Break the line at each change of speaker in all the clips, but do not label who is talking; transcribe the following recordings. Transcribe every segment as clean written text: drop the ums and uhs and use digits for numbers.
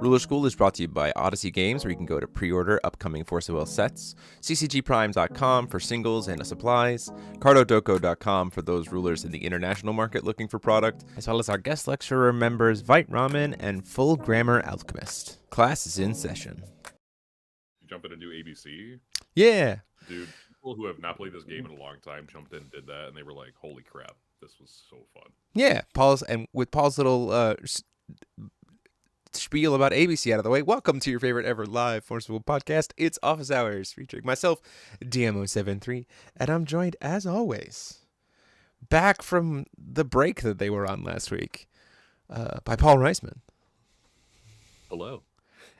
Ruler School is brought to you by Odyssey Games, where you can go to pre-order upcoming Force of Will sets, ccgprime.com for singles and supplies, cardodoko.com for those rulers in the international market looking for product, as well as our guest lecturer members Vite Ramen and Full Grammar Alchemist. Class is in session.
Jump in and do ABC?
Yeah.
Dude, people who have not played this game in a long time jumped in and did that, and they were like, holy crap, this was so fun.
Yeah, Paul's little spiel about ABC out of the way. Welcome to your favorite ever live Force of Will podcast. It's Office Hours, featuring myself, DMO73, and I'm joined, as always, back from the break that they were on last week, by Paul Reisman.
Hello.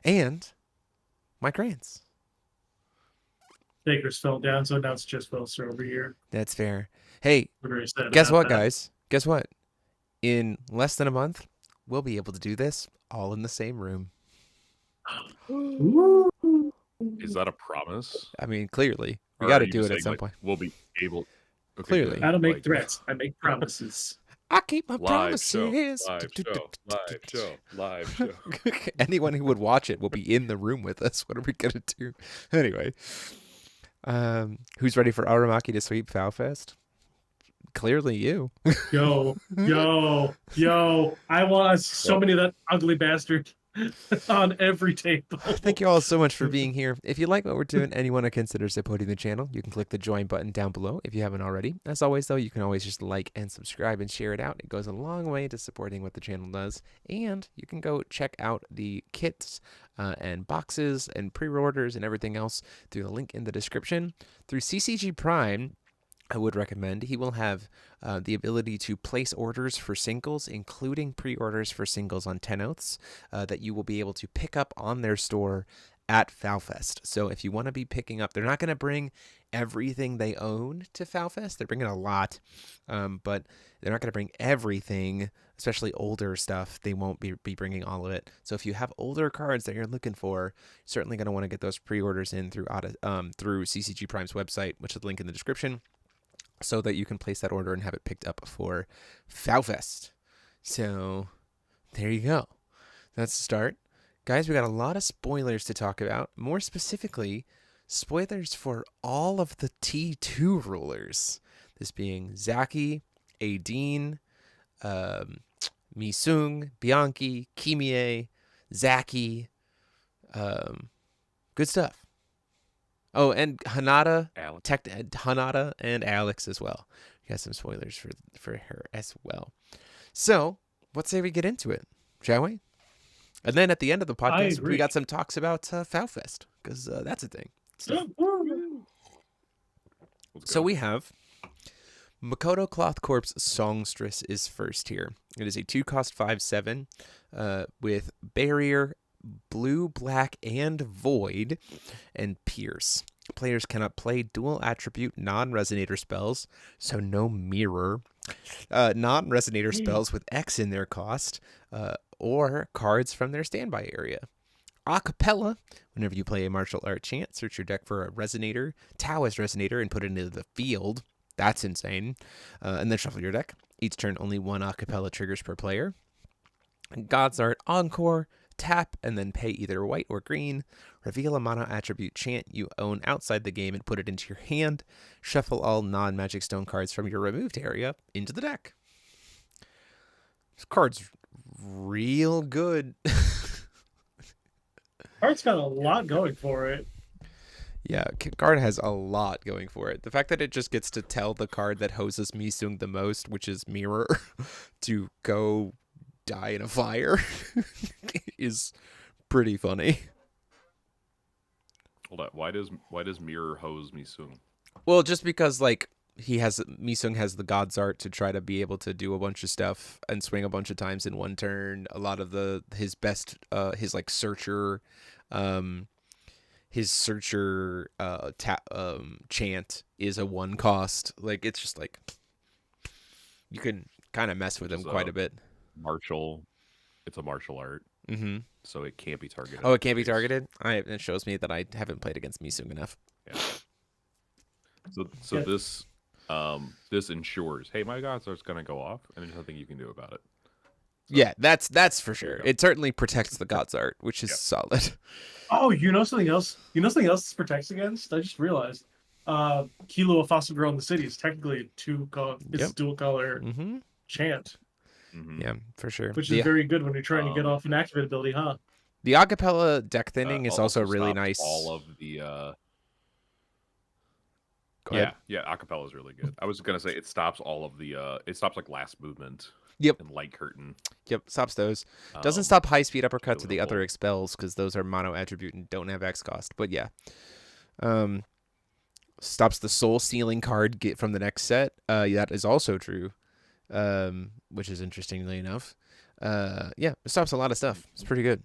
And Mike Rance.
Baker's fell down, so now it's just Wilson over here.
That's fair. Hey,
We're very sad
guess
about
what,
that.
guys? Guess what? In less than a month, we'll be able to do this all in the same room.
Ooh.
Is that a promise?
I mean, clearly. We
Or
got
are
to
you
do it
saying,
at some
like,
point.
We'll be able... Okay,
Clearly.
good.
I don't make
Like,
threats. I make promises.
I keep my
Live show,
promises.
live show.
Anyone who would watch it will be in the room with us. What are we gonna do? Anyway, who's ready for Aramaki to sweep FowFest? Clearly you.
Yo. I want so many of that ugly bastard on every table.
Thank you all so much for being here. If you like what we're doing and you want to consider supporting the channel, you can click the join button down below if you haven't already. As always, though, you can always just like and subscribe and share it out. It goes a long way to supporting what the channel does. And you can go check out the kits and boxes and pre-orders and everything else through the link in the description. Through CCG Prime, I would recommend. He will have the ability to place orders for singles, including pre-orders for singles on 10 oaths that you will be able to pick up on their store at FowFest. So if you want to be picking up, they're not going to bring everything they own to FowFest. They're bringing a lot, but they're not going to bring everything, especially older stuff. They won't be bringing all of it. So if you have older cards that you're looking for, you're certainly going to want to get those pre-orders in through CCG Prime's website, which is the link in the description, so that you can place that order and have it picked up for FowFest. So there you go. That's the start. Guys, we got a lot of spoilers to talk about. More specifically, spoilers for all of the T2 rulers. This being Zaki, Aideen, Misung, Bianchi, Kimie, Zaki. Good stuff. Oh, and Hanada, Hanada and Alex as well. We got some spoilers for her as well. So, what say we get into it, shall we? And then at the end of the podcast, we got some talks about FowFest, because that's a thing. So we have Makoto Cloth Corp's Songstress is first here. It is a 2-cost 5/7 with Barrier, Blue, Black, and Void, and Pierce. Players cannot play dual attribute non-resonator spells, so no mirror, non-resonator spells with X in their cost, or cards from their standby area. Acapella, whenever you play a martial art chant, search your deck for a resonator, Taoist resonator, and put it into the field. That's insane. And then shuffle your deck. Each turn, only 1 acapella triggers per player. God's Art Encore, tap and then pay either white or green. Reveal a mono attribute chant you own outside the game and put it into your hand. Shuffle all non-magic stone cards from your removed area into the deck. This card's real good.
Card's got a lot going for it.
Yeah, card has a lot going for it. The fact that it just gets to tell the card that hoses Misung the most, which is Mirror, to go die in a fire is pretty funny.
Hold on. Why does Mirror hose Misung?
Well, just because like Misung has the God's Art to try to be able to do a bunch of stuff and swing a bunch of times in one turn. A lot of his best his like searcher chant is a 1-cost. Like it's just like you can kind of mess with him quite a bit.
It's a martial art, so it can't be targeted.
Oh, it can't be targeted. It shows me that I haven't played against Misung enough.
Yeah. So this ensures, hey, my God's Art's gonna go off, and there's nothing you can do about it.
Yeah, that's for
There
sure.
you go.
It certainly protects the God's art, which is
Yeah.
solid.
Oh, you know something else? You know something else this protects against? I just realized. Kilo of Fossil Grow in the City is technically it's
Yep.
dual color
Mm-hmm.
chant,
Yeah, for sure.
which is very good when you're trying to get off an activate ability, huh?
The acapella deck thinning is also really
stops
nice.
all of the
Go ahead.
yeah, acapella is really good. I was gonna say it stops all of the it stops like last movement.
Yep.
And light curtain.
Yep, stops those. Doesn't stop high speed uppercuts or the other
notable.
expels because those are mono attribute and don't have X cost. But yeah, stops the soul stealing card get from the next set. That is also true, which is interestingly enough. Yeah, it stops a lot of stuff. It's pretty good.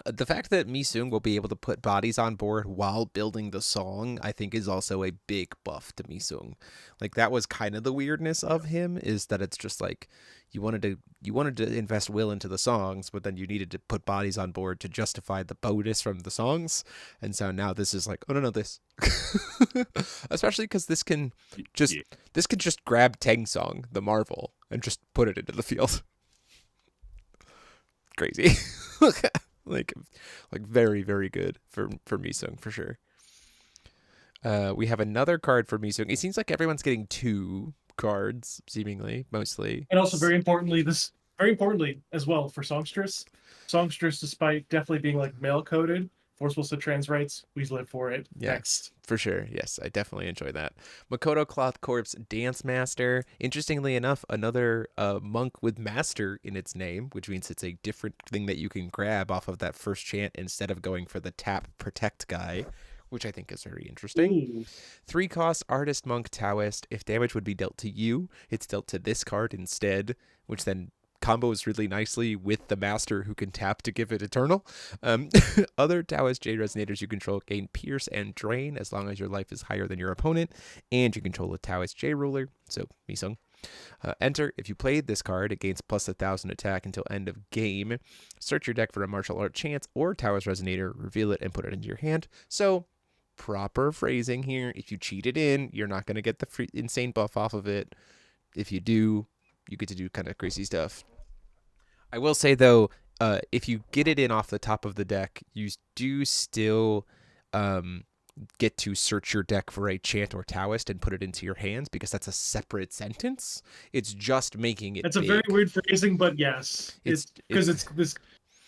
The fact that Misung will be able to put bodies on board while building the song, I think, is also a big buff to Misung. Like that was kind of the weirdness of him, is that it's just like you wanted to invest will into the songs, but then you needed to put bodies on board to justify the bonus from the songs. And so now this is like, oh no, this, especially because this can just grab Tang Song, the Marvel, and just put it into the field. Crazy. like very, very good for Misung for sure. We have another card for Misung. It seems like everyone's getting 2 cards, seemingly, mostly.
And also very importantly as well for Songstress. Songstress, despite definitely being like male coded, forceful to trans rights, we live for it.
Yeah,
Next.
for sure. Yes, I definitely enjoy that. Makoto Cloth Corpse Dance Master. Interestingly enough, another monk with master in its name, which means it's a different thing that you can grab off of that first chant instead of going for the tap protect guy, which I think is very interesting. 3 cost Artist Monk Taoist. If damage would be dealt to you, it's dealt to this card instead, which then combos really nicely with the master who can tap to give it eternal. Other Taoist Jade Resonators you control gain Pierce and Drain as long as your life is higher than your opponent, and you control a Taoist J Ruler, so Misung. Enter. If you played this card, it gains plus 1,000 attack until end of game. Search your deck for a martial art chance or Taoist Resonator, reveal it, and put it into your hand. So, proper phrasing here. If you cheat it in, you're not going to get the free insane buff off of it. If you do, you get to do kind of crazy stuff. I will say, though, if you get it in off the top of the deck, you do still get to search your deck for a chant or Taoist and put it into your hands because that's a separate sentence. It's just making it
It's
big.
a very weird phrasing, but yes. It's because it's this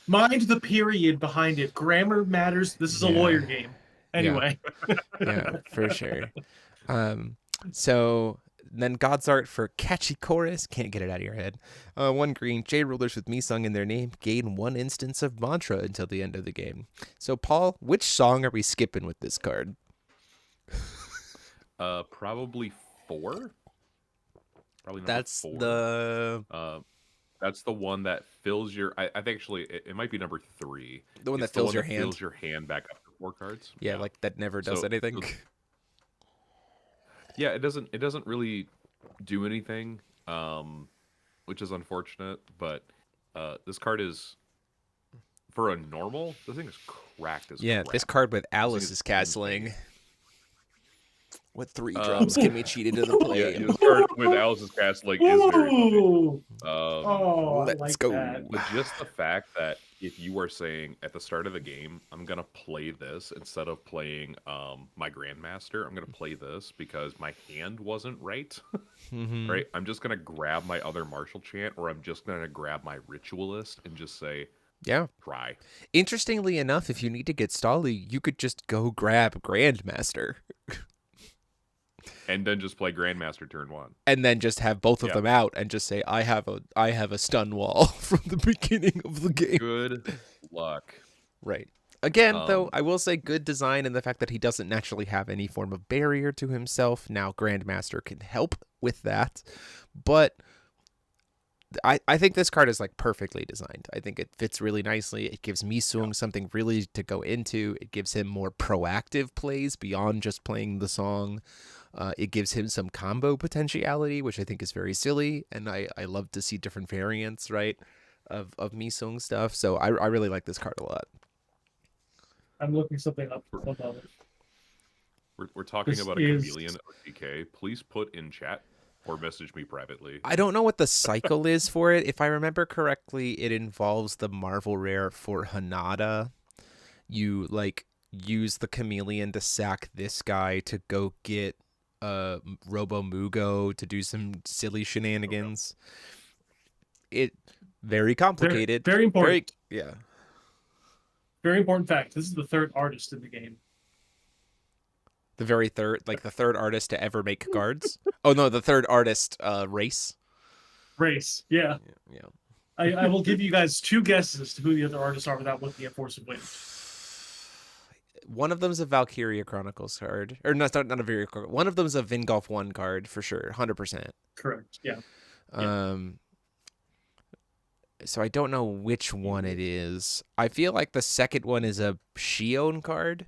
mind the period behind it. Grammar matters. This is a lawyer game. Anyway.
Yeah, for sure. So then God's Art for Catchy Chorus. Can't get it out of your head. 1 green. J Rulers with Misung in their name gain 1 instance of mantra until the end of the game. So, Paul, which song are we skipping with this card?
Probably 4. Probably number
That's
4. That's the one that fills your. I think actually it might be number 3.
The one
It's
that fills your hand.
Fills your hand back up to 4 cards.
Yeah, like that never does anything.
Yeah, it doesn't really do anything, which is unfortunate. But this card is for a normal. This thing is cracked as crap.
This card with Alice is castling. What 3 drops can we cheat into the play?
Yeah, this card with Alice's castling is very funny.
Let's go.
That.
But just the fact that if you are saying at the start of the game, I'm gonna play this instead of playing my Grandmaster, I'm gonna play this because my hand wasn't right. Right? I'm just gonna grab my other martial chant, or I'm just gonna grab my ritualist and just say, try.
Interestingly enough, if you need to get Stolly, you could just go grab Grandmaster.
And then just play Grandmaster turn 1.
And then just have both of them out and just say, I have a stun wall from the beginning of the game.
Good luck.
Right. Again, though, I will say good design in the fact that he doesn't naturally have any form of barrier to himself. Now, Grandmaster can help with that. But I think this card is like perfectly designed. I think it fits really nicely. It gives Misung something really to go into. It gives him more proactive plays beyond just playing the song. It gives him some combo potentiality, which I think is very silly, and I love to see different variants, right, of Misung stuff. So I really like this card a lot.
I'm looking something up about it.
We're talking about a chameleon or DK. Please put in chat or message me privately.
I don't know what the cycle is for it. If I remember correctly, it involves the Marvel rare for Hanada. You like use the chameleon to sack this guy to go get Robo Mugo to do some silly shenanigans. It very complicated.
Very important.
Yeah.
Very important fact. This is the third artist in the game.
The very third, like the third artist to ever make cards. Oh no, the third artist race.
Race, yeah.
Yeah.
I will give you guys 2 guesses as to who the other artists are without looking at Force of Wind.
One of them's a Valkyria Chronicles card, or not a Valkyria. One of them's a Vingolf 1 card for sure, 100%.
Correct. Yeah.
So I don't know which one it is. I feel like the second one is a Shion card.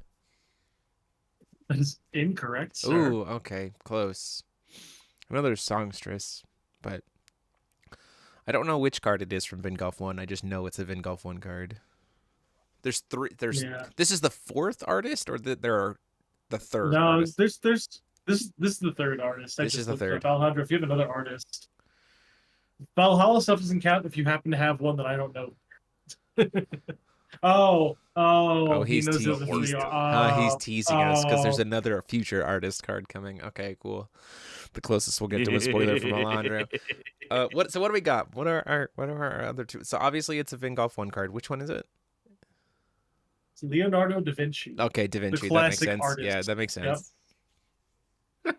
That is incorrect, sir.
Ooh, okay, close. Another Songstress, but I don't know which card it is from Vingolf 1. I just know it's a Vingolf 1 card. There's 3. This is the 4th artist, or there are the 3rd.
No,
artist?
this is the 3rd artist.
This is the 3rd.
Valhalla, if you have another artist, Valhalla stuff doesn't count if you happen to have one that I don't know.
He's teasing us because there's another future artist card coming. Okay, cool. The closest we'll get to a spoiler from Alondra. What do we got? What are our other 2? So obviously it's a Vingolf 1 card. Which one is it?
It's Leonardo da Vinci.
Okay, Da Vinci.
The
that makes
classic
sense.
artist.
Yeah, that makes sense.
Yep.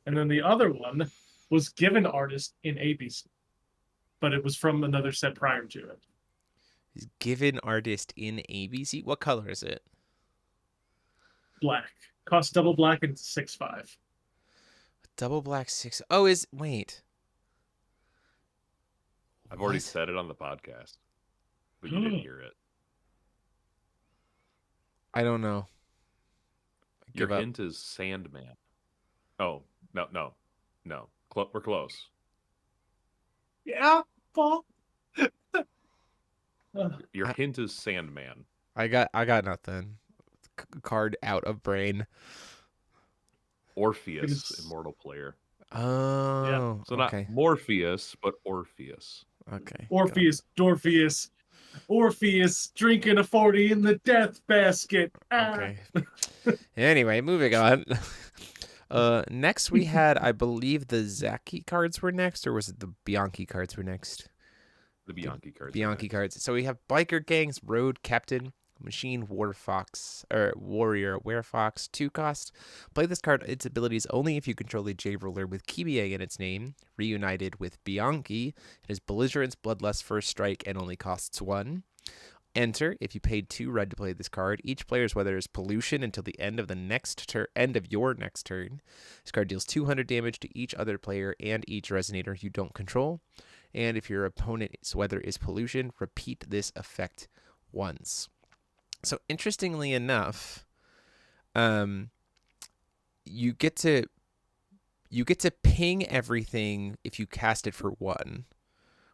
And then the other one was given artist in ABC, but it was from another set prior to it.
He's given artist in ABC. What color is it?
Black. Costs double black and 6/5.
Double black 6. Wait.
I've already said it on the podcast, but you didn't hear it.
I don't know.
Your hint is Sandman. Oh, no. We're close.
Yeah, Paul.
Your hint is Sandman.
I got nothing. Card out of brain.
Orpheus, immortal player.
Oh, yeah.
So not Morpheus, but Orpheus.
Okay.
Orpheus drinking a 40 in the death basket.
Okay. Anyway, moving on. Next we had, I believe, the Zaki cards were next, or was it the Bianchi cards were next?
The Bianchi cards.
Bianchi cards. So we have Biker Gangs, Road Captain, Machine Warrior Werefox, 2 cost. Play this card. Its abilities only if you control a J-Roller with Kibiye in its name, reunited with Bianchi. It has Belligerence, Bloodlust, First Strike, and only costs 1. Enter if you paid 2 red to play this card. Each player's weather is pollution until the end of your next turn. This card deals 200 damage to each other player and each resonator you don't control. And if your opponent's weather is pollution, repeat this effect once. So interestingly enough, you get to ping everything if you cast it for 1,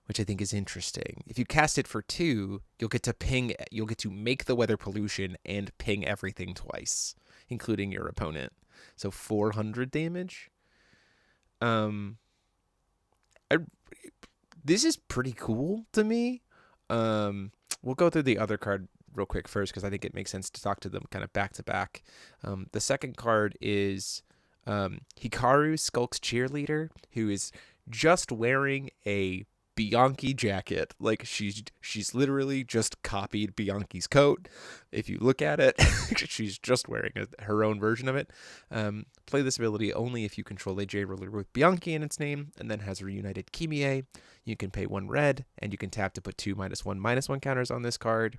which I think is interesting. If you cast it for 2, you'll get to make the weather pollution and ping everything twice, including your opponent. So 400 damage. This is pretty cool to me. We'll go through the other card real quick first because I think it makes sense to talk to them kind of back to back. The second card is Hikaru, Skulk's cheerleader, who is just wearing a Bianchi jacket. Like she's literally just copied Bianchi's coat. If you look at it, she's just wearing her own version of it. Play this ability only if you control a J-Roller with Bianchi in its name, and then has reunited Kimie. You can pay 1 red, and you can tap to put 2 -1/-1 counters on this card.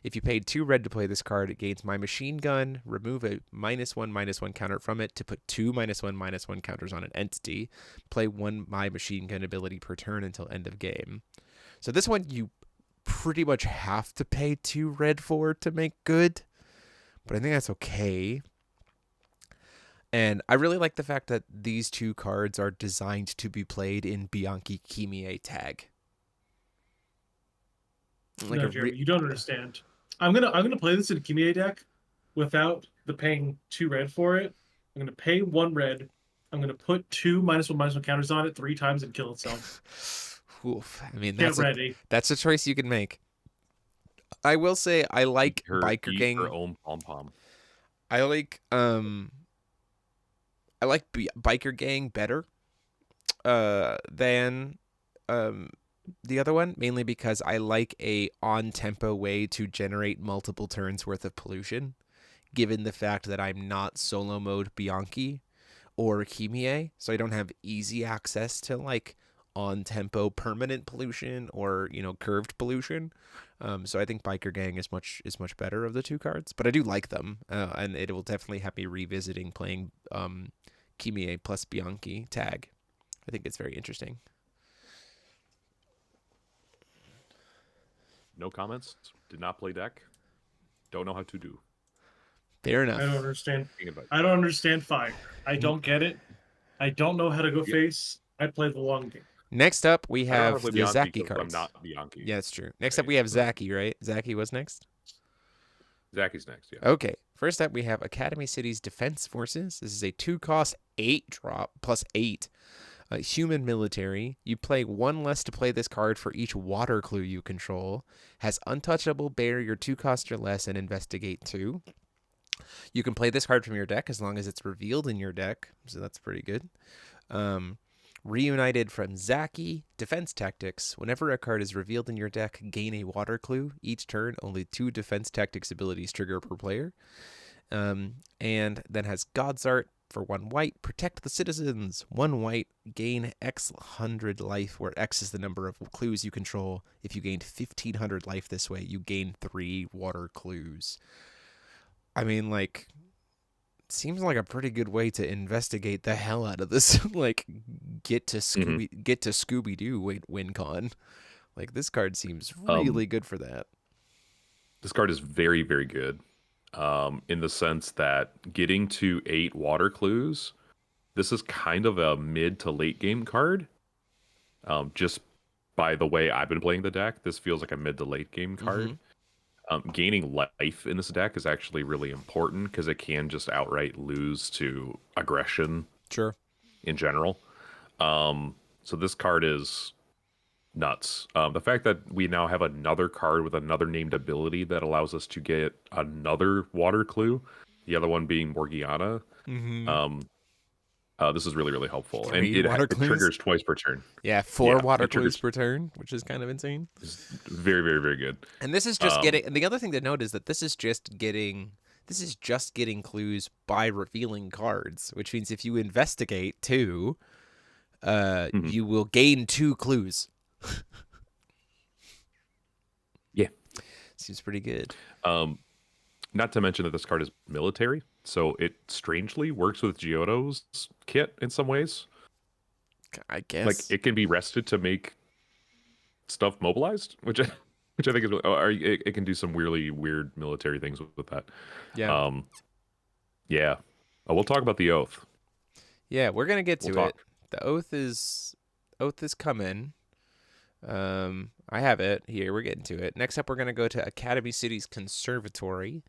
If you paid 2 red to play this card, it gains My Machine Gun, remove a -1/-1 counter from it to put 2 -1/-1 counters on an entity. Play 1 My Machine Gun ability per turn until end of game. So this one you pretty much have to pay 2 red for to make good, but I think that's okay. And I really like the fact that these 2 cards are designed to be played in Bianchi Kimie tag.
Like no, Jeremy, you don't understand. I'm gonna play this in a Kimie deck without the paying 2 red for it. I'm gonna pay 1 red. I'm I'm going to put 2 -1/-1 counters on it 3 times and kill itself.
Oof. I mean,
Get ready.
that's a choice you can make. I will say I like Biker
Eat
Gang.
her own pom-pom.
I like Biker Gang better than the other one, mainly because I like a on-tempo way to generate multiple turns worth of pollution, given the fact that I'm not solo mode Bianchi or Kimie, so I don't have easy access to like on-tempo permanent pollution or, you know, curved pollution. So I think Biker Gang is much better of the 2 cards, but I do like them, and it will definitely have me revisiting playing Kimie plus Bianchi tag. I think it's very interesting.
No comments. Did not play deck. Don't know how to do.
Fair enough.
I don't understand fire. I don't get it. I don't know how to go face. I play the long game.
Next up, we have the
Bianchi
Zaki
because
cards.
I'm not Bianchi.
Yeah, that's true. Next up, we have Zaki, right? Zaki was next?
Zaki's next, yeah.
Okay. First up, we have Academy City's Defense Forces. This is a 2-cost 8-drop plus 8. Human military. You play 1 less to play this card for each water clue you control. Has untouchable barrier 2-cost or less and investigate 2. You can play this card from your deck as long as it's revealed in your deck, so that's pretty good. Reunited from Zaki, Defense Tactics. Whenever a card is revealed in your deck, gain a water clue. Each turn, only 2 Defense Tactics abilities trigger per player. And then has God's Art for 1 white. Protect the citizens. 1 white, gain X 100 life, where X is the number of clues you control. If you gained 1,500 life this way, you gain 3 water clues. I mean, like, seems like a pretty good way to investigate the hell out of this. Like, get to Scooby Doo win con. Like, this card seems really good for that.
This card is very, very good. In the sense that getting to 8 water clues, this is kind of a mid to late game card. Just by the way I've been playing the deck, this feels like a mid to late game card. Gaining life in this deck is actually really important because it can just outright lose to aggression.
Sure.
In general. So this card is nuts. The fact that we now have another card with another named ability that allows us to get another water clue, the other one being Morgiana. This is really, really helpful. And it triggers twice per turn.
Yeah, 4 water clues per turn, which is kind of insane.
It's very, very, very good.
And this is just getting, and the other thing to note is that this is just getting clues by revealing cards, which means if you investigate 2, you will gain 2 clues.
Yeah.
Seems pretty good.
Not to mention that this card is military, so it strangely works with Giotto's kit in some ways.
I guess.
Like, it can be rested to make stuff mobilized, which I think is really, it can do some really weird military things with that.
Yeah.
Yeah. We'll talk about the Oath.
Yeah, we're gonna get to it. The Oath is coming. I have it here. We're getting to it. Next up, we're going to go to Academy City's Conservatory.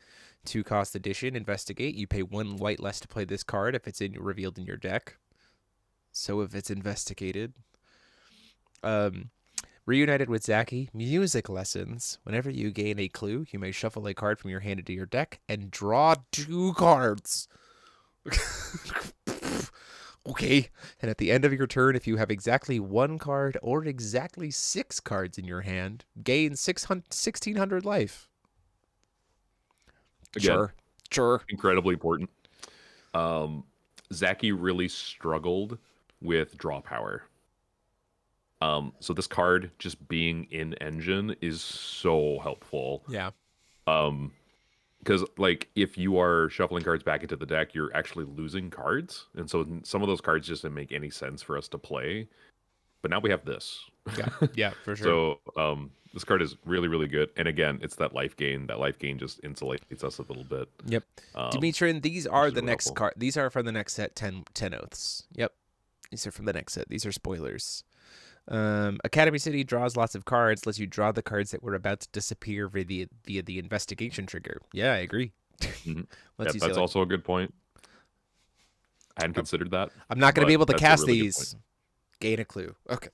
2-cost edition. Investigate. You pay 1 white less to play this card if it's revealed in your deck. So if it's investigated. Reunited with Zaki. Music lessons. Whenever you gain a clue, you may shuffle a card from your hand into your deck and draw 2 cards. Okay. And at the end of your turn, if you have exactly 1 card or exactly 6 cards in your hand, gain 1,600 life.
Again,
sure.
Incredibly important. Zaki really struggled with draw power. So this card just being in engine is so helpful.
Yeah.
Because, like, if you are shuffling cards back into the deck, you're actually losing cards. And so some of those cards just didn't make any sense for us to play. But now we have this.
Yeah, for sure.
So this card is really, really good. And again, it's that life gain. That life gain just insulates us a little bit.
Yep. Dimitrin, these are the next card. These are from the next set, 10 Oaths. Yep. These are from the next set. These are spoilers. Academy City draws lots of cards, lets you draw the cards that were about to disappear via the investigation trigger. Yeah, I agree.
That's also a good point. I hadn't considered that.
I'm not going to be able to
that's a
cast
really good
these. Gain a clue. Okay.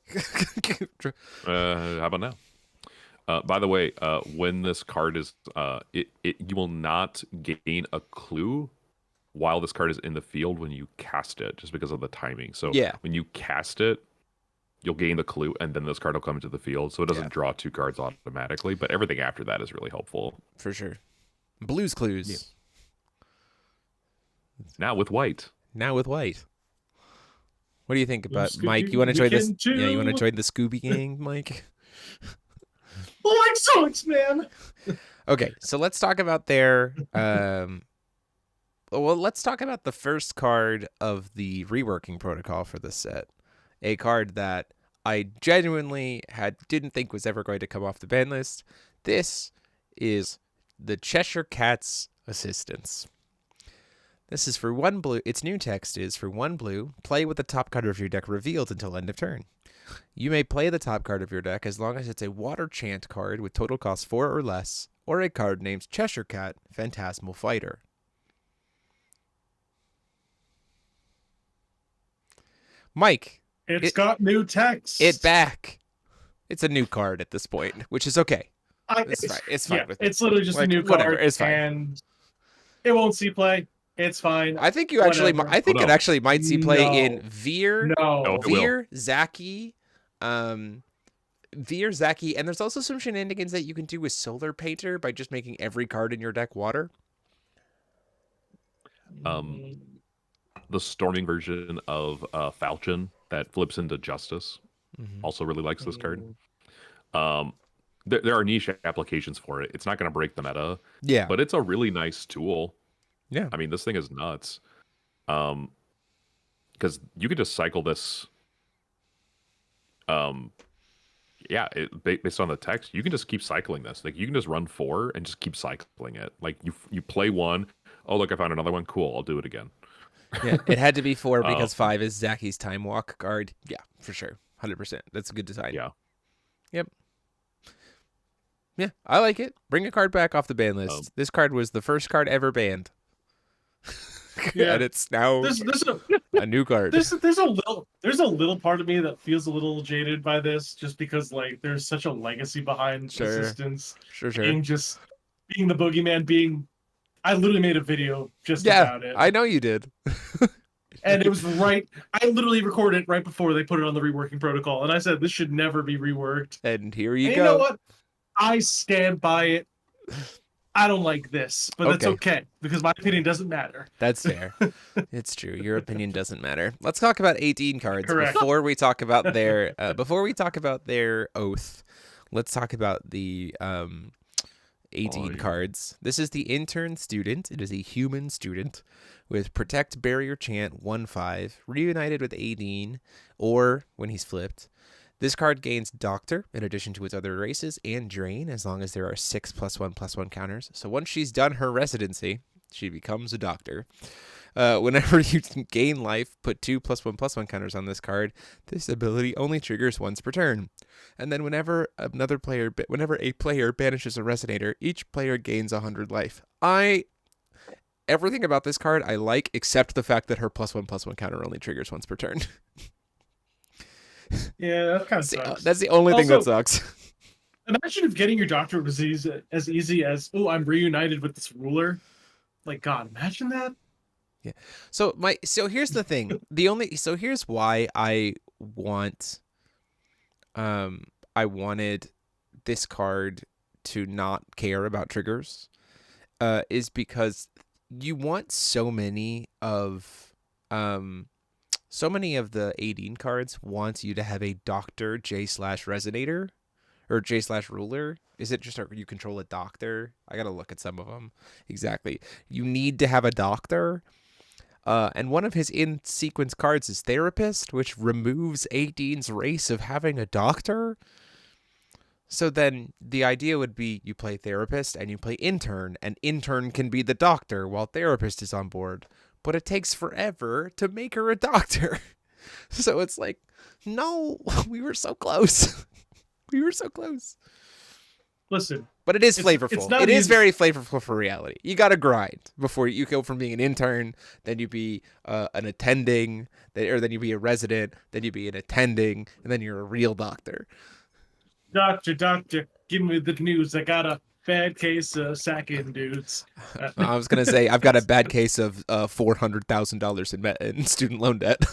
How about now? By the way, when this card is, you will not gain a clue while this card is in the field when you cast it, just because of the timing. So
Yeah.
when you cast it, you'll gain the clue, and then this card will come into the field, so it doesn't draw 2 cards automatically. But everything after that is really helpful.
For sure. Blues Clues.
Yeah. Now with white.
What do you think about
Scooby
Mike? You want to join this?
Weekend
Yeah, you want to
2.
join the Scooby Gang, Mike?
Like Sonics, man.
Okay, so let's talk about their. Well, let's talk about the first card of the reworking protocol for this set. A card that I genuinely didn't think was ever going to come off the ban list. This is the Cheshire Cat's Assistance. This is for 1 blue. Its new text is for 1 blue. Play with the top card of your deck revealed until end of turn. You may play the top card of your deck as long as it's a water chant card with total cost 4 or less, or a card named Cheshire Cat, Phantasmal Fighter. Mike.
It's got new text.
It's back. It's a new card at this point, which is okay. It's fine with me.
It's literally just a new
whatever,
card.
it's fine.
And it won't see play. It's fine.
I think you actually.
Whatever.
I think it actually might see play in
No.
Veer.
No.
Veer, Zaki, Veer, Zaki, and there's also some shenanigans that you can do with Solar Painter by just making every card in your deck water.
The storming version of Falchion that flips into Justice also really likes this card. There are niche applications for it. It's not going to break the meta.
Yeah,
but it's a really nice tool.
Yeah,
I mean, this thing is nuts. Because you could just cycle this. Based on the text, you can just keep cycling this. Like you can just run 4 and just keep cycling it. Like you play 1. Oh look, I found another one. Cool, I'll do it again.
Yeah, it had to be 4 because 5 is Zaki's Time Walk card. Yeah, for sure, 100%. That's a good design.
Yeah.
Yep. Yeah, I like it. Bring a card back off the ban list. This card was the first card ever banned.
Yeah,
and it's now a new card.
There's a little part of me that feels a little jaded by this, just because like there's such a legacy behind Assistance.
Sure.
Being the boogeyman. I literally made a video just about it.
I know you did.
And it was I literally recorded it right before they put it on the reworking protocol, and I said this should never be reworked.
And here you go.
You know what? I stand by it. I don't like this, but that's okay because my opinion doesn't matter.
That's fair. It's true. Your opinion doesn't matter. Let's talk about 18 cards.
Correct.
Before we talk about their oath. Let's talk about the 18 cards. This is the Intern Student. It is a human student with Protect, Barrier, Chant, 1/5, reunited with Aideen, or when he's flipped. This card gains Doctor in addition to its other races and Drain as long as there are 6 +1/+1 counters. So once she's done her residency, she becomes a Doctor. Whenever you gain life, put 2 +1/+1 counters on this card. This ability only triggers once per turn. And then whenever a player banishes a Resonator, each player gains 100 life. Everything about this card I like, except the fact that her +1/+1 counter only triggers once per turn.
Yeah, that kind of sucks.
That's the only thing that sucks.
Imagine if getting your Doctor was as easy as, oh, I'm reunited with this ruler. Like, God, imagine that.
Yeah. So here's the thing. Here's why I wanted this card to not care about triggers. Is because you want so many of the 18 cards wants you to have a Doctor J/Resonator or J/Ruler. Is it just you control a Doctor? I gotta look at some of them. Exactly. You need to have a Doctor. And one of his in-sequence cards is Therapist, which removes 18's race of having a Doctor. So then the idea would be you play Therapist and you play Intern, and Intern can be the Doctor while Therapist is on board. But it takes forever to make her a Doctor. So it's like, no, we were so close. We were so close.
Listen,
But it is
It's
flavorful.
not
It is
easy.
very flavorful for reality. You got to grind before you go from being an intern, then you be an attending, or then you be a resident, then you be an attending, and then you're a real doctor.
Doctor, give me the news. I got a bad case of sacking dudes.
I was gonna say I've got a bad case of $400,000 in student loan debt.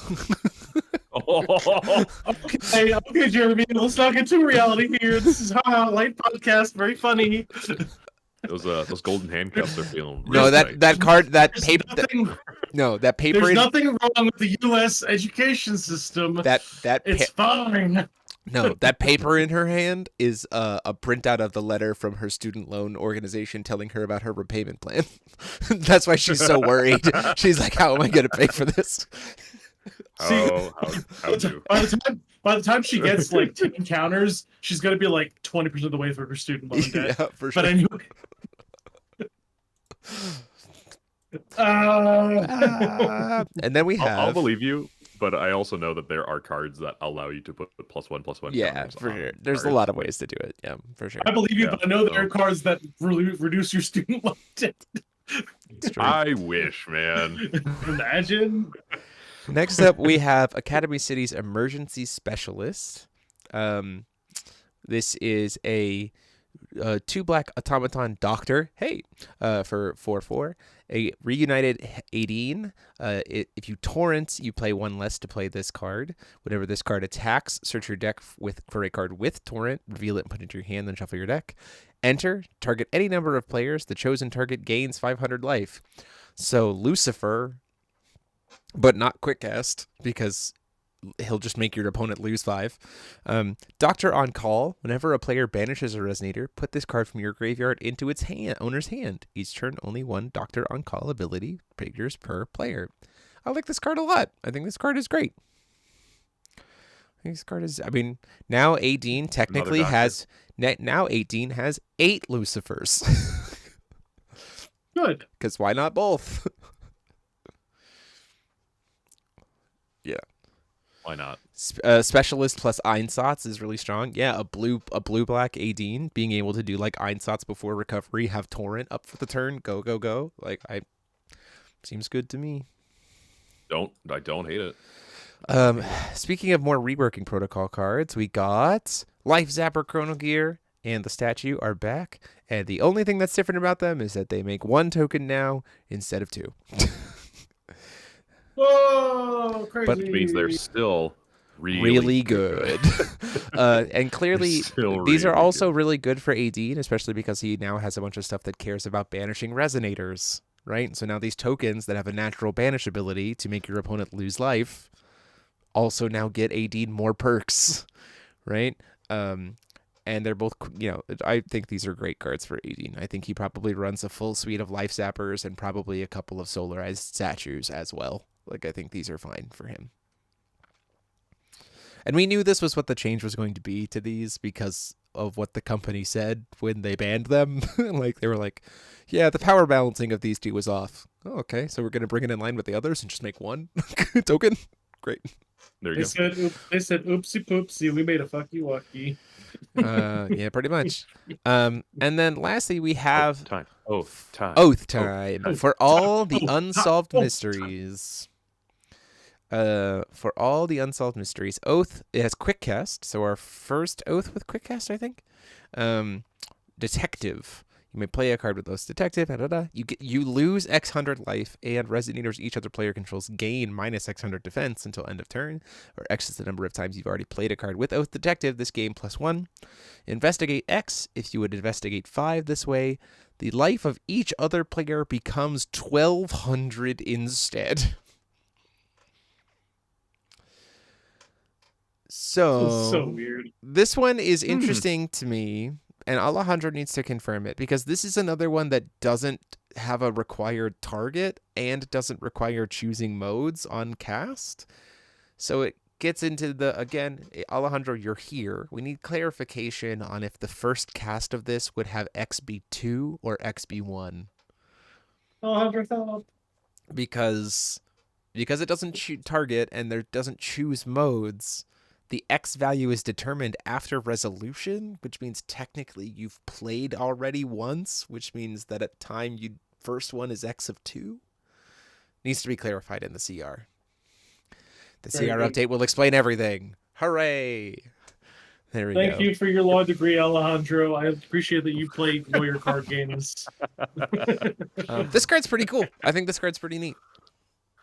Okay, Jeremy, let's not get too reality here. This is light podcast, very funny.
Those golden handcuffs are feeling
No,
real
that
tight.
that card, that
There's
paper,
nothing,
no, that paper.
there's nothing wrong with the U.S. education system. It's fine.
No, that paper in her hand is a printout of the letter from her student loan organization telling her about her repayment plan. That's why she's so worried. She's like, "How am I going to pay for this?"
How do?
By the time she gets like 10 encounters, she's gonna be like 20% of the way through her student loan debt.
Yeah, for sure.
But anyway.
And then we have.
I'll believe you, but I also know that there are cards that allow you to put +1/+1.
Yeah,
counters
for
on
sure. There's a
cards.
lot of ways to do it. Yeah, for sure.
I believe you,
Yeah,
but I know there
so-
are cards that reduce your student loan debt.
It's true.
I wish, man.
Imagine.
Next up, we have Academy City's Emergency Specialist. This is a 2-black automaton doctor. Hey, for 4/4. A reunited Aideen. If you torrent, you play one less to play this card. Whenever this card attacks, search your deck for a card with torrent, reveal it and put it into your hand, then shuffle your deck. Enter, target any number of players. The chosen target gains 500 life. So Lucifer, but not quick cast, because he'll just make your opponent lose 5. Doctor on call. Whenever a player banishes a resonator, put this card from your graveyard into its owner's hand. Each turn, only one Doctor on call ability figures per player. I like this card a lot. I think this card is great. This card is. I mean, now Aideen technically has. Now Aideen has 8 Lucifers.
Good.
Because why not both? Yeah.
Why not?
Specialist plus Einsatz is really strong. Yeah, a blue black Aideen being able to do like Einsatz before recovery, have torrent up for the turn, go. Like seems good to me.
I don't hate it.
Speaking of more reworking protocol cards, we got Life Zapper Chrono Gear and the statue are back, and the only thing that's different about them is that they make 1 token now instead of 2.
Whoa, crazy.
But it means they're still
really good. And clearly
Still
these are
really
also really good for Aideen, especially because he now has a bunch of stuff that cares about banishing resonators, right? So now these tokens that have a natural banish ability to make your opponent lose life also now get Aideen more perks, right? And they're both, I think these are great cards for Aideen. I think he probably runs a full suite of Life Zappers and probably a couple of solarized statues as well. Like, I think these are fine for him. And we knew this was what the change was going to be to these because of what the company said when they banned them. Like, they were like, yeah, the power balancing of these two was off. Oh, okay, so we're going to bring it in line with the others and just make 1 token? Great.
There you
They
go.
said, oopsie poopsie, we made a fucky wucky.
Yeah, pretty much. And then lastly, we have
Oath time.
Oath time for all the
Oath
unsolved
time.
mysteries. For all the unsolved mysteries, Oath, it has quick cast. So our first Oath with quick cast, I think. Detective. You may play a card with Oath Detective. You lose X 100 life, and resonators each other player controls gain minus X 100 defense until end of turn, or X is the number of times you've already played a card with Oath Detective. This game +1. Investigate X. If you would investigate 5 this way, the life of each other player becomes 1200 instead.
So weird.
This one is interesting to me, and Alejandro needs to confirm it, because this is another one that doesn't have a required target and doesn't require choosing modes on cast. So it gets into again, Alejandro, you're here. We need clarification on if the first cast of this would have XB2 or XB1.
Alejandro, help.
Because it doesn't target and there doesn't choose modes, the X value is determined after resolution, which means technically you've played already once, which means that at time you first one is X of 2. Needs to be clarified in the CR. The
Very
CR
good.
update will explain everything. Hooray! There we go.
Thank you for your law degree, Alejandro. I appreciate that you play lawyer card games.
This card's pretty cool. I think this card's pretty neat.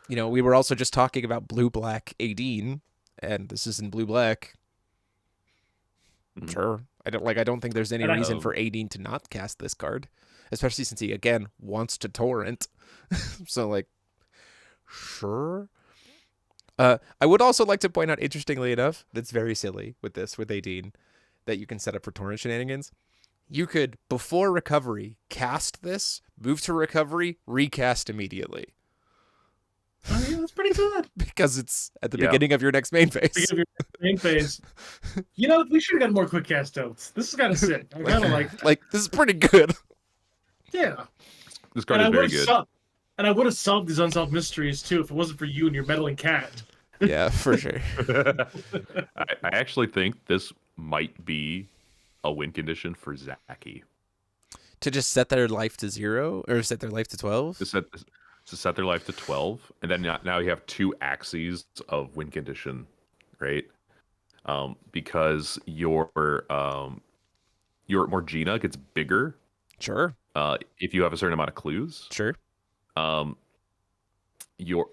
You know, we were also just talking about blue-black Adine, and this is in blue-black. Sure. I don't think there's any reason for Adine to not cast this card, especially since he, again, wants to torrent. So, like, sure. I would also like to point out, interestingly enough, that's very silly with Adine, that you can set up for torrent shenanigans. You could, before recovery, cast this, move to recovery, recast immediately.
Oh, yeah, that's pretty good.
Because it's at the beginning of your next main phase.
Beginning of your main phase. You know, we should have got more quick cast outs. This is kind of sick. I kind of
like this is pretty good.
Yeah.
This card is very good.
And I would have solved these unsolved mysteries too if it wasn't for you and your meddling cat.
Yeah, for sure.
I actually think this might be a win condition for Zaki.
To just set their life to 0 or set their life to 12?
To set their life to 12, and then now you have 2 axes of win condition, right? Because your Morgana gets bigger.
Sure.
If you have a certain amount of clues.
Sure.
You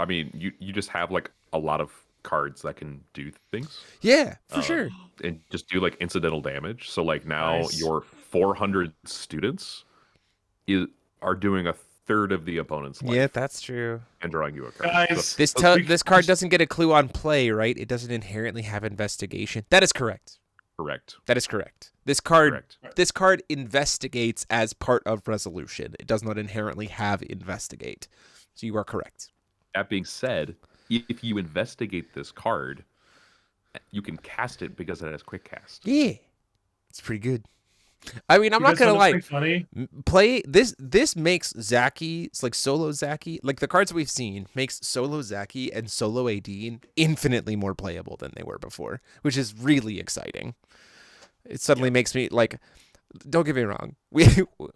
just have like a lot of cards that can do things.
Yeah, for sure.
And just do like incidental damage. So like now
Nice.
your 400 students are doing a third of the opponent's life.
Yeah, that's true.
And drawing you a card.
Guys,
This card doesn't get a clue on play, right? It doesn't inherently have investigation. That is correct.
Correct.
That is correct. This card
Correct.
This card investigates as part of resolution. It does not inherently have investigate. So you are correct.
That being said, if you investigate this card, you can cast it because it has quick cast.
Yeah. It's pretty good. I mean, I'm not going to lie.
Funny.
Play this makes Zaki, it's like solo Zaki, like the cards we've seen makes solo Zaki and solo Adine infinitely more playable than they were before, which is really exciting. It suddenly makes me like, don't get me wrong.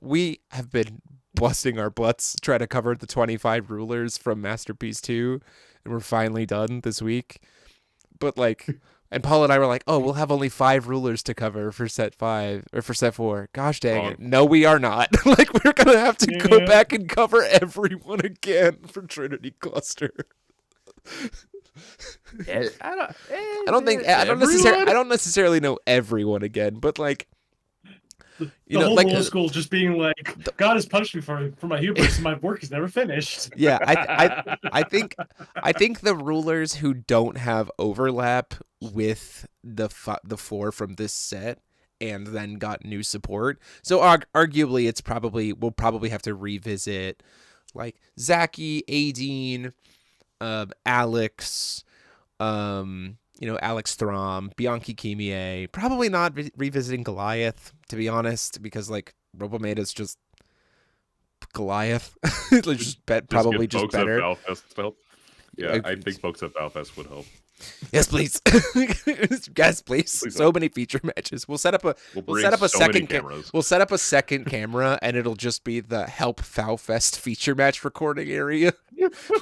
We have been busting our butts trying to cover the 25 rulers from Masterpiece 2, and we're finally done this week. But like, and Paul and I were like, oh, we'll have only 5 rulers to cover for set 5 or for set 4. Gosh dang it. No, we are not. Like, we're going to have to go back and cover everyone again for Trinity Cluster. I don't necessarily know everyone again, but like,
The whole middle school just being like, God has punished me for my hubris, and my work is never finished.
Yeah, I think the rulers who don't have overlap with the 4 from this set and then got new support. So arguably, we'll probably have to revisit like Zaki, Adine, Alex, Alex Throm, Bianchi Kimie. Probably not revisiting Goliath, to be honest, because like Robometa's just Goliath. just better.
Yeah, I think folks at Valfest would help.
Yes, please. Yes, please. So many feature matches. We'll set up a second camera, and it'll just be the Help Valfest feature match recording area.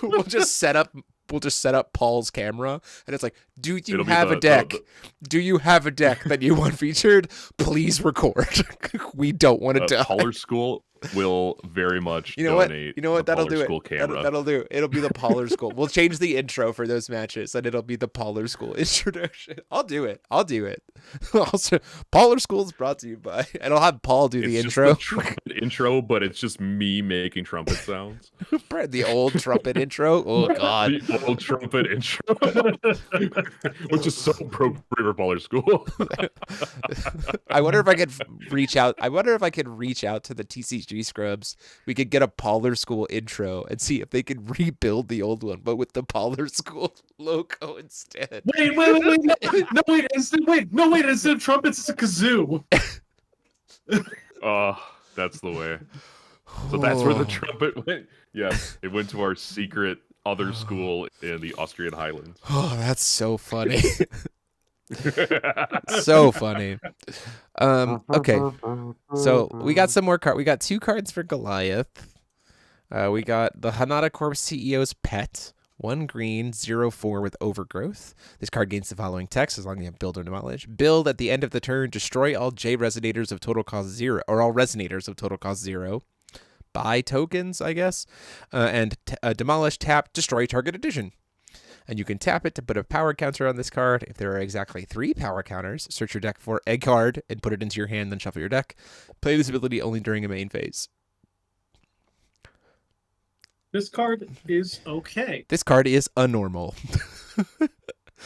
We'll just set up Paul's camera, and it's like, do you have a deck? Do you have a deck that you want featured? Please record. We don't want to die.
Polar School will very much donate.
You know what? That'll do
School
it.
Camera.
That'll do. It'll be the Polar School. We'll change the intro for those matches, and it'll be the Polar School introduction. I'll do it. Also, Polar School is brought to you by, and I'll have Paul do the intro.
Just the trumpet intro, but it's just me making trumpet sounds.
The old trumpet intro. Oh God.
The old trumpet intro, which is so appropriate for Polar School.
I wonder if I could reach out to the TCG scrubs. We could get a Polar School intro and see if they could rebuild the old one, but with the Polar School logo instead.
Wait, instead of trumpets, it's a kazoo.
That's the way. So that's where the trumpet went. Yes, it went to our secret other school in the Austrian Highlands.
Oh, that's so funny. So funny. Okay, so we got some more cards. We got 2 cards for Goliath. We got the Hanada Corp CEO's Pet. 1 green, 0/4 with Overgrowth. This card gains the following text as long as you have Build or Demolish. Build at the end of the turn, destroy all J resonators of total cost 0, or all resonators of total cost 0. Buy tokens, I guess. And demolish, tap, destroy target addition. And you can tap it to put a power counter on this card. If there are exactly 3 power counters, search your deck for a card and put it into your hand, then shuffle your deck. Play this ability only during a main phase.
This card is okay.
This card is anormal.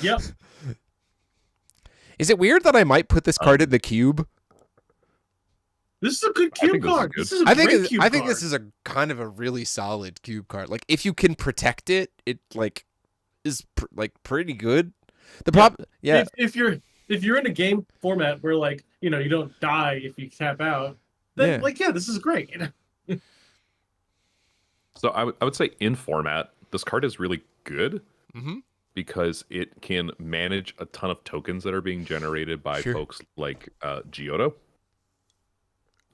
Yep.
Is it weird that I might put this card in the cube?
This is a good cube card. This is a
I
great cube
think
card.
this is a kind of a really solid cube card. Like if you can protect it, it like is pretty good. The problem, yeah.
If you're in a game format where like you don't die if you tap out, then this is great.
So I would say in format, this card is really good
Mm-hmm.
because it can manage a ton of tokens that are being generated by folks like Giotto.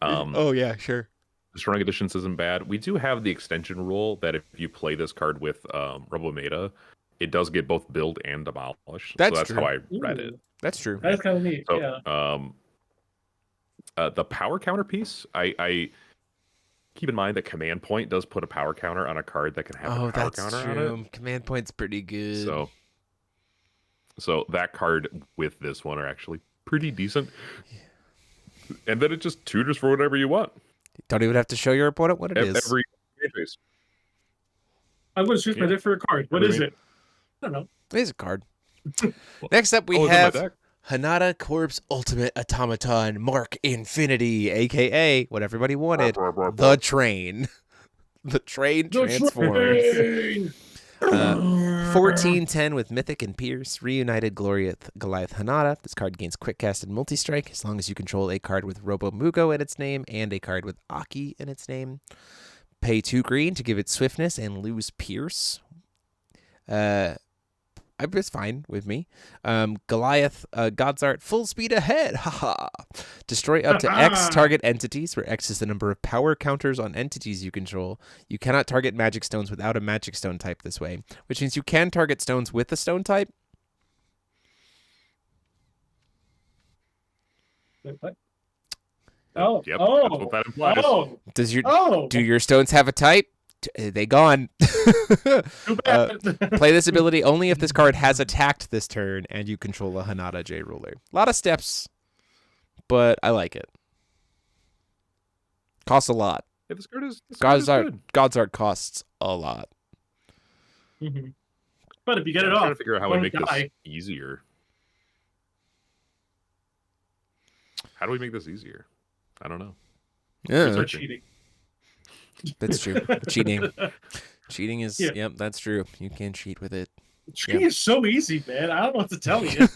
Oh yeah, sure.
Destroying additions isn't bad. We do have the extension rule that if you play this card with Robometa, it does get both build and demolish.
That's
so that's
true.
how I read it.
That's true.
That's kind of neat.
So,
yeah.
The power counter piece, I keep in mind that Command Point does put a power counter on a card that can have a power counter on it.
Command Point's pretty good.
So that card with this one are actually pretty decent. And then it just tutors for whatever you want.
Don't even have to show your opponent what it is.
Every phase.
I'm going to choose my deck for a card. What is it? I don't know.
It is a card. Next up, we have Hanada Corp's Ultimate Automaton Mark Infinity, a.k.a. what everybody wanted, the Train. The Train transforms. 14/10 with Mythic and Pierce. Reunited Goliath Hanada. This card gains Quick Cast and Multi-Strike as long as you control a card with Robo Mugo in its name and a card with Aki in its name. Pay 2 green to give it Swiftness and lose Pierce. It's fine with me. Goliath, God's Art, full speed ahead. Haha. Destroy up to X target entities, where X is the number of power counters on entities you control. You cannot target magic stones without a magic stone type this way, which means you can target stones with a stone type.
What?
Oh, yep, that's what that implies.
Do your stones have a type? They gone. Play this ability only if this card has attacked this turn and you control a Hanada J ruler. A lot of steps, but I like it. Costs a lot.
Yeah, this card is
good. God's Art costs a lot.
Mm-hmm. But if you get it
I'm
off,
trying to figure out how we make this easier. How do we make this easier? I don't know.
Yeah,
cheating.
That's true. Cheating is yep, that's true. You can cheat with it.
Cheating is so easy, man. I don't know what to tell you.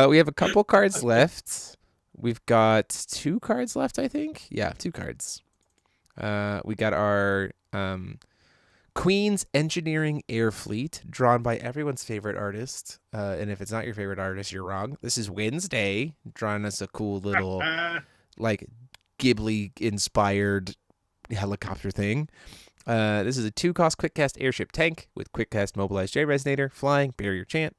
We have a couple cards left. We've got 2 cards left, I think. Yeah, 2 cards. We got our Queen's Engineering Air Fleet, drawn by everyone's favorite artist. And if it's not your favorite artist, you're wrong. This is Wednesday, drawing us a cool little like Ghibli-inspired helicopter thing. This is a 2-cost quick-cast airship tank with quick-cast mobilized J-Resonator, flying, barrier chant.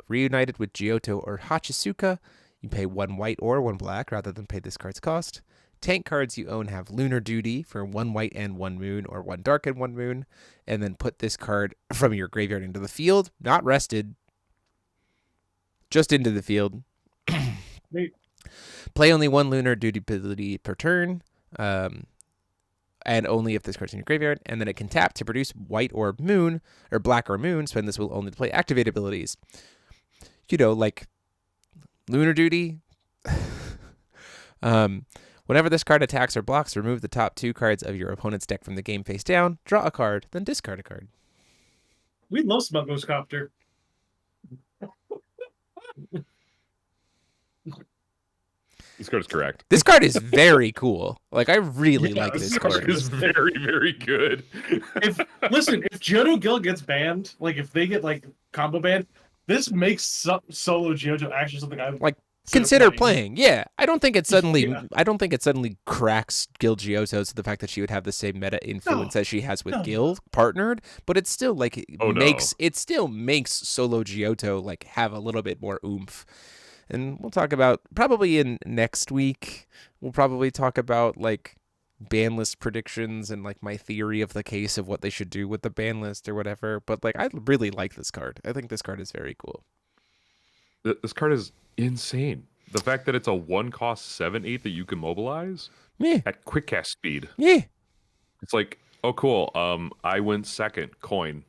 Reunited with Giotto or Hachisuka, you pay 1 white or 1 black rather than pay this card's cost. Tank cards you own have Lunar Duty for 1 white and 1 moon, or 1 dark and 1 moon, and then put this card from your graveyard into the field, not rested, just into the field. Play only 1 Lunar Duty ability per turn, and only if this card's in your graveyard, and then it can tap to produce white or moon, or black or moon, so this will only play activate abilities. Like Lunar Duty. Whenever this card attacks or blocks, remove the top 2 cards of your opponent's deck from the game face down, draw a card, then discard a card.
We love Smuggler's Copter.
This card is correct.
This card is very cool. Like, I really like this card.
This card is very, very good.
If Giotto Gil gets banned, like if they get like combo banned, this makes solo Johto actually something I
Like, consider playing. Yeah, I don't think it suddenly.
Yeah.
I don't think it suddenly cracks Gil Giotto to the fact that she would have the same meta influence as she has with
No.
Gil partnered, but it still like
No.
it still makes solo Giotto like have a little bit more oomph. And we'll talk about probably in next week. We'll probably talk about like ban list predictions and like my theory of the case of what they should do with the ban list or whatever. But like I really like this card. I think this card is very cool.
This card is insane. The fact that it's a 1-cost 7/8 that you can mobilize at quick cast speed.
Yeah.
It's like, oh cool. I went second. Coin.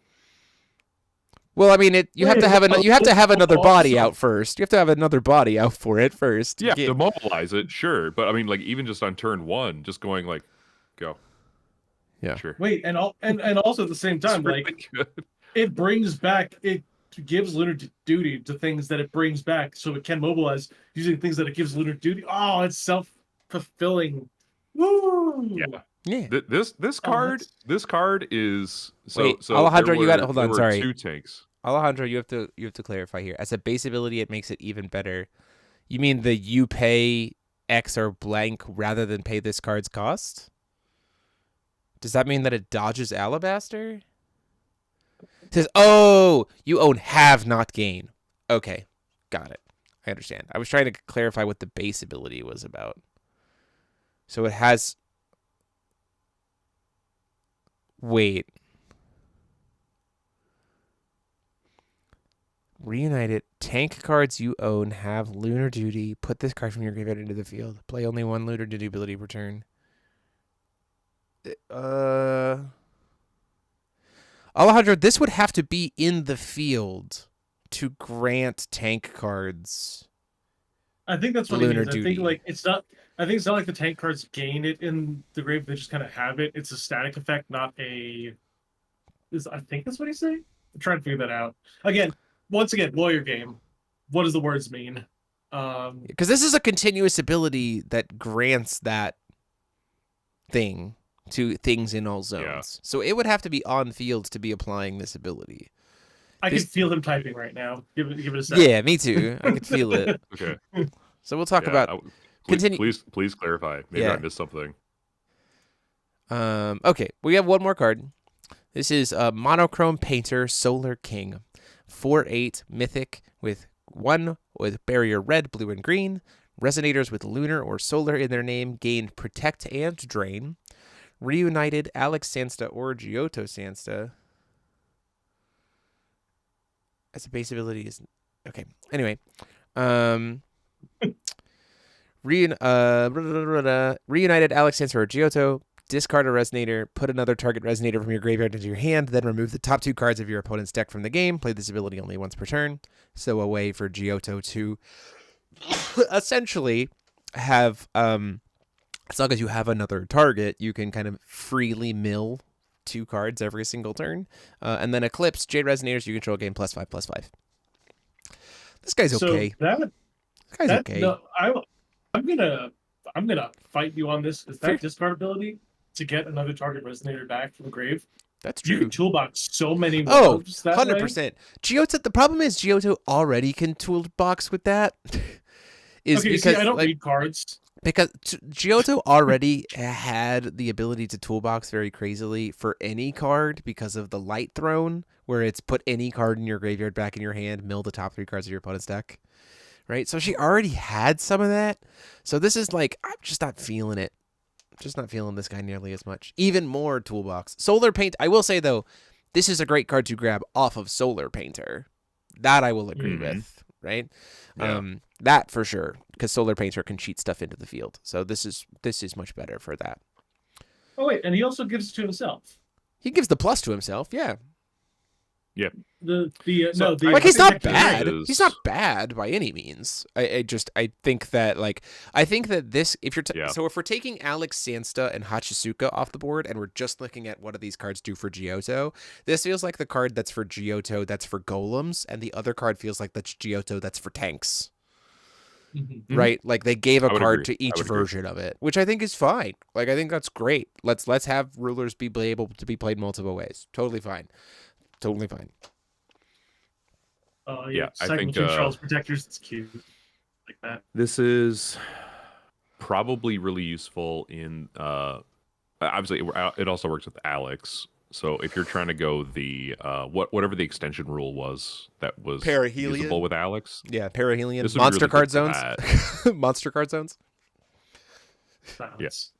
Well, I mean, you have to have another body out first. You have to have another body out for it first.
Yeah, to mobilize it, sure. But I mean, like even just on turn 1, just going like, go.
Yeah.
Sure.
Wait, and also at the same time,
really
like
good.
it brings back it gives lunar duty to things that it brings back, so it can mobilize using things that it gives lunar duty. Oh, it's self-fulfilling. Woo!
Yeah.
Yeah.
This card is so.
Wait,
so
Alejandro, you got hold on. Sorry,
2 tanks.
Alejandro, you have to clarify here. As a base ability, it makes it even better. You mean you pay X or blank rather than pay this card's cost? Does that mean that it dodges Alabaster? It says, oh, you own have not gain. Okay, got it. I understand. I was trying to clarify what the base ability was about. So it has. Wait. Reunited. Tank cards you own have Lunar Duty. Put this card from your graveyard into the field. Play only one Lunar Duty ability per turn. Alejandro, this would have to be in the field to grant tank cards.
I think that's what it
Lunar
means.
Duty.
I think like it's not like the tank cards gain it in the grave. They just kind of have it. It's a static effect, not a. I think that's what he's saying. I'm trying to figure that out. Once again, lawyer game. What does the words mean?
Because this is a continuous ability that grants that thing to things in all zones.
Yeah.
So it would have to be on field to be applying this ability.
I can feel him typing right now. Give it a second.
Yeah, me too. I could feel it.
Okay.
So we'll talk about. Continue.
Please clarify. Maybe I missed something.
Okay, we have one more card. This is Monochrome Painter Solar King, 4/8 Mythic with 1 with barrier red, blue, and green. Resonators with lunar or solar in their name gain protect and drain. Reunited Alex Sansta or Giotto Sansta. As a base ability is okay. Anyway, reunited Alex Sansta or Giotto. Discard a Resonator, put another target Resonator from your graveyard into your hand, then remove the top 2 cards of your opponent's deck from the game. Play this ability only once per turn. So a way for Giotto to essentially have, as long as you have another target, you can kind of freely mill 2 cards every single turn. And then Eclipse, Jade Resonators, you control game +5/+5. This guy's okay.
This
guy's okay.
No, I'm gonna fight you on this. Is that discard ability to get another target Resonator back from the grave?
That's true.
You can toolbox so many
moves.
that
100%. Giotto, the problem is Giotto already can toolbox with that.
Because I don't read cards.
Because Giotto already had the ability to toolbox very crazily for any card because of the Light Throne, where it's put any card in your graveyard back in your hand, mill the top 3 cards of your opponent's deck. Right? So she already had some of that. So this is like, I'm just not feeling it. Just not feeling this guy nearly as much. Even more toolbox. Solar Paint, I will say though, this is a great card to grab off of Solar Painter. That I will agree with, right?
Yeah.
That for sure, because Solar Painter can cheat stuff into the field. So this is much better for that.
Oh wait, and he also gives it to himself.
He gives the plus to himself, yeah.
Yeah.
He's not bad. He's not bad by any means. I think that this, if we're taking Alex Sansta and Hachisuka off the board and we're just looking at what do these cards do for Giotto, this feels like the card that's for Giotto that's for golems, and the other card feels like that's Giotto that's for tanks.
Mm-hmm.
Right? Like they gave a card to each version of it, which I think is fine. Like I think that's great. Let's have rulers be able to be played multiple ways. Totally fine.
Yeah,
Yeah, I
cycle
think
between Charles Protectors. It's cute, like that.
this is probably really useful in obviously it also works with Alex. So if you're trying to go the whatever the extension rule was that was usable
Perihelion.
with Alex,
Yeah, perihelion.
this would be
Monster
really
card
good for
zones.
that.
Monster card zones.
Silence.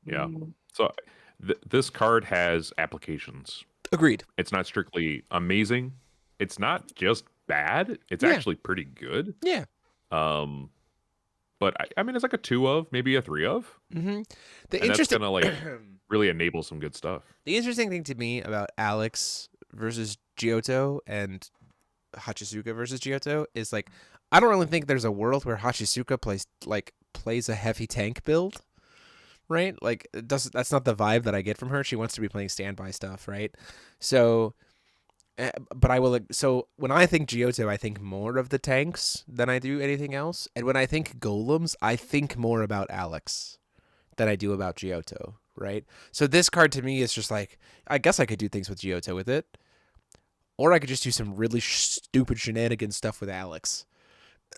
Yeah. So this card has applications.
Agreed.
It's not strictly amazing. It's not just bad. It's
Yeah.
actually pretty good.
Yeah.
But I mean, it's like a 2 of, maybe a 3 of.
Mm-hmm. The
And that's
interesting,
gonna like really enable some good stuff.
the interesting thing to me about Alex versus Giotto and Hachisuka versus Giotto is like I don't really think there's a world where Hachisuka plays a heavy tank build, right? Like that's not the vibe that I get from her. She wants to be playing standby stuff, right? So, but I will. So when I think Giotto, I think more of the tanks than I do anything else. And when I think golems, I think more about Alex than I do about Giotto, right? So this card to me is just like I guess I could do things with Giotto with it. Or I could just do some really stupid shenanigans stuff with Alex.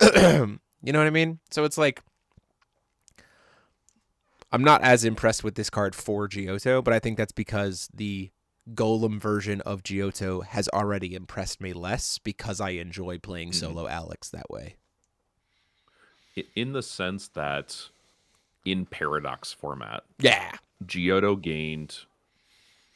You know what I mean? So it's like I'm not as impressed with this card for Giotto, but I think that's because the Golem version of Giotto has already impressed me less because I enjoy playing solo Alex that way.
In the sense that in Paradox format,
Yeah.
Giotto gained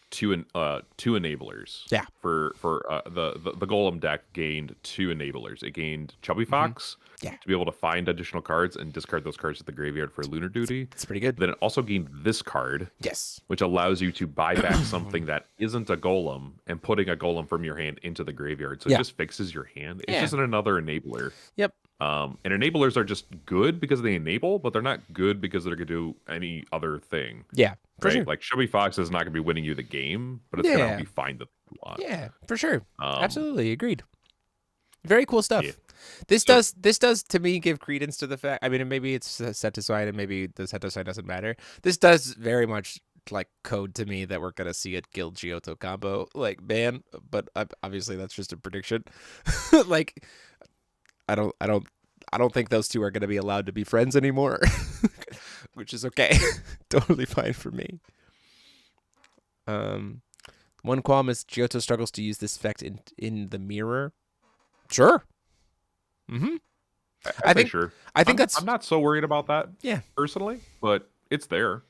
two enablers.
Yeah.
For the Golem deck gained 2 enablers. It gained Chubby Fox
Yeah.
to be able to find additional cards and discard those cards to the graveyard for Lunar Duty.
It's pretty good.
Then it also gained this card,
Yes.
which allows you to buy back something that isn't a Golem and putting a Golem from your hand into the graveyard. So
Yeah.
it just fixes your hand. It's
Yeah.
just another enabler.
Yep.
And enablers are just good because they enable, but they're not good because they're going to do any other thing.
Yeah. For
Right?
sure.
Like Chubby Fox is not going to be winning you the game, but it's going to
Yeah.
help you find the thing you want.
Yeah, for sure.
Um,
Absolutely agreed. Very cool stuff.
Yeah.
This does to me give credence to the fact. I mean, maybe it's set to side, and maybe the set to side doesn't matter. This does very much like code to me that we're gonna see a Guild Giotto combo like ban, but obviously that's just a prediction. Like, I don't think those two are gonna be allowed to be friends anymore, which is okay, totally fine for me. One qualm is Giotto struggles to use this effect in the mirror. Sure. Mm-hmm.
I think sure.
I think
I'm not so worried about that.
Yeah.
Personally, but it's there.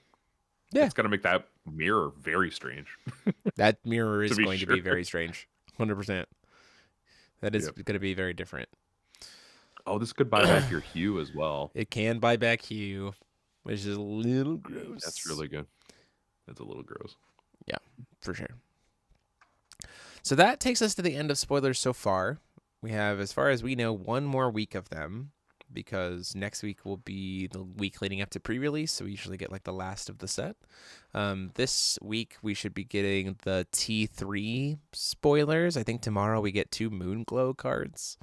Yeah.
It's gonna make that mirror very strange.
That mirror is
be
going to be
sure.
very strange. 100%. That is
Yep.
going to be very different.
Oh, this could buy back your hue as well.
It can buy back hue, which is a little gross.
That's really good. That's a little gross.
For sure. So that takes us to the end of spoilers so far. We have, as far as we know, one more week of them because next week will be the week leading up to pre-release. So we usually get like the last of the set. This week we should be getting the T3 spoilers. I think tomorrow we get 2 Moonglow cards,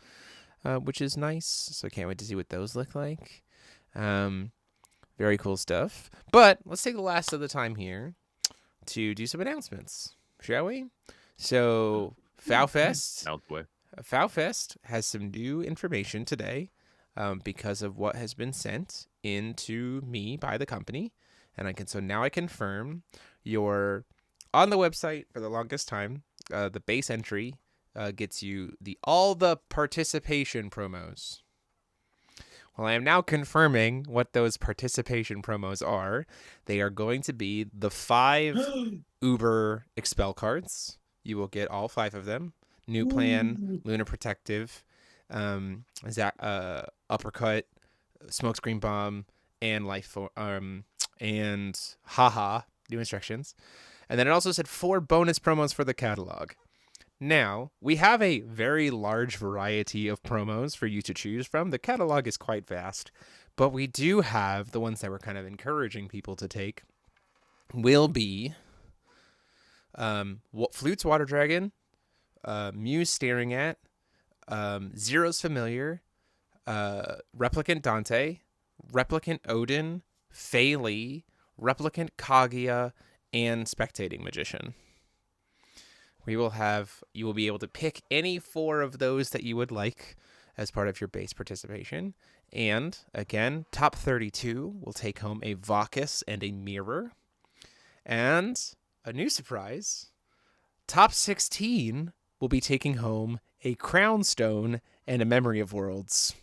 which is nice. So I can't wait to see what those look like. Very cool stuff. But let's take the last of the time here to do some announcements, shall we? So FowFest.
Out the way.
FowFest has some new information today because of what has been sent into me by the company. And now I confirm you're on the website for the longest time. The base entry gets you all the participation promos. Well, I am now confirming what those participation promos are. They are going to be the 5 Uber Expel cards. You will get all 5 of them. New Plan, Lunar Protective, Uppercut, Smokescreen Bomb, and and Haha, new instructions. And then it also said 4 bonus promos for the catalog. Now, we have a very large variety of promos for you to choose from. The catalog is quite vast, but we do have the ones that we're kind of encouraging people to take will be Flute's Water Dragon, Muse Staring At, Zero's Familiar, Replicant Dante, Replicant Odin, Phaley, Replicant Kaguya, and Spectating Magician. you will be able to pick any 4 of those that you would like as part of your base participation. And again, top 32 will take home a Vacus and a mirror. And a new surprise, top 16 will be taking home a crown stone and a memory of worlds.